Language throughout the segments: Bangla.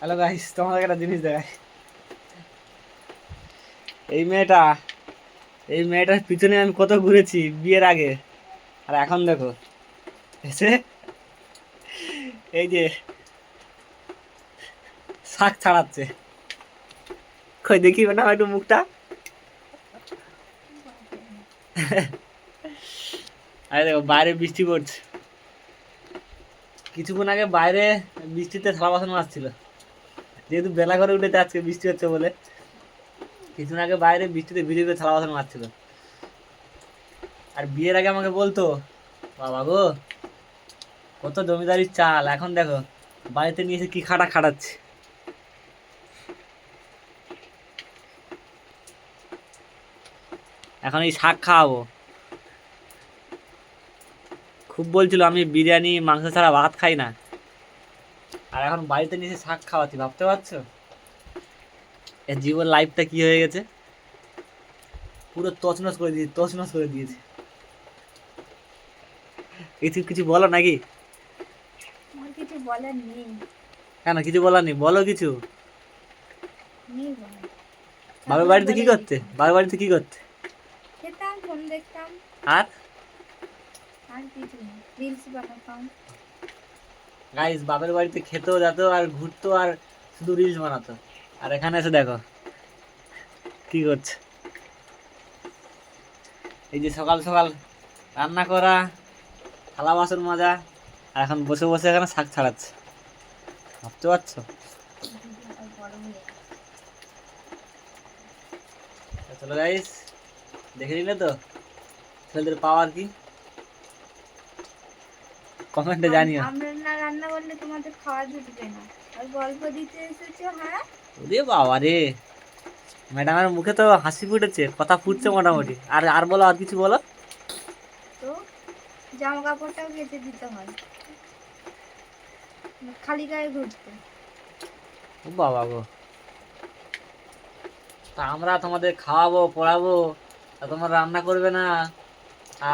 হ্যালো গাইস, তোমাদের একটা জিনিস দেখাই। এই মেয়েটা এই মেয়েটার পিছনে আমি কত ঘুরেছি বিয়ের আগে, আর এখন দেখো এসে এই যে শাক ছাড়াচ্ছে। কই দেখি না একটু মুখটা। আরে দেখো বাইরে বৃষ্টি পড়ছে, কিছুক্ষণ আগে বাইরে বৃষ্টিতে থালা বাসন মাজছিল। যেহেতু বেলা করে উঠেছে আজকে বৃষ্টি হচ্ছে বলে, কিছুক্ষণ আগে বাইরে বৃষ্টিতে ভিজে ভিজে থালা বাসন মাজছিল। আর বিয়ের আগে আমাকে বলতো, বাবা গো কত জমিদারির চাল, এখন দেখো বাড়িতে নিয়ে এসে কি খাটা খাটাচ্ছে। এখন এই শাক খাওয়াবো। খুব বলছিল আমি বিরিয়ানি মাংস ছাড়া ভাত খাই না, আর এখন বাড়িতে নিয়ে এসে শাক খাওয়াচ্ছি, ভাবতে পারছো এর জীবন লাইফটা কি হয়ে গেছে। পুরো তছনছ করে দিয়েছে, তছনছ করে দিয়েছে। কিছু কিছু বলো নাকি? আমার কিছু বলার নেই। কেন কিছু বলার নেই? বলো কিছু। নেই বলার। বাবার তাহলে বাড়িতে কি বলে করতে? দিচ্ছি। বাবার বাড়িতে কি করতে? খেতাম, ফোন দেখতাম, আর আর কিছু না। রিলস বানাতাম। গাইস বাপের বাড়িতে খেতেও যেত আর ঘুরতো আর শুধু রিলস বানাতো, আর এখানে এসে দেখো কি করছে। এই যে সকাল সকাল রান্না করা, থালা বাসন মাজা, আর এখন বসে বসে এখানে শাক ছাড়াচ্ছে, ভাবতে পারছো? দিদি আবার বড় হয়ে গেছে। চলো গাইস, দেখে নিলে তো ছেলেদের পাওয়ার কি, কমেন্টে জানিও। আমরা না রান্না করলে তোমাদের খাওয়া জুটবে না। আর গল্প দিতে এসেছো, হ্যাঁ? ওরে বাবা রে, ম্যাডামের মুখে তো হাসি ফুটেছে, কথা ফুটছে মোটামুটি। আর আর বলো, আর কিছু বলো। তো জামা কাপড়টাও কেচে দিতে হয়, খালি গায়ে ঘুরতে। ও বাবা গো, তা আমরা তোমাদের খাওয়াবো পড়াবো, তা তোমরা রান্না করবে না,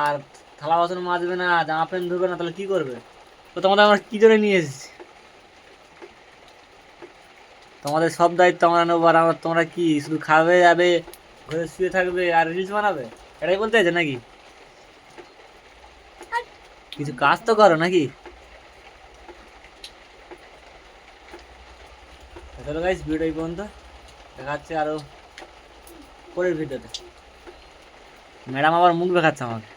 আর থালা বাসন মাজবে না, জামা প্যান্ট ধুবে না, তাহলে কি করবে? তো তোমাদের আমরা কি জন্য নিয়ে এসেছি? তোমাদের সব দায়িত্ব আমরা নেবো, আর আমরা তোমরা কি শুধু খাবে যাবে, ঘরে শুয়ে থাকবে আর রিলস বানাবে, এটাই বলতে চাইছো নাকি? কিছু কাজ তো করো নাকি? চলো গাইস, ভিডিও এই পর্যন্ত, দেখা হচ্ছে আরো পরের ভিডিওতে। ম্যাডাম আবার মুখ দেখাচ্ছে আমাকে।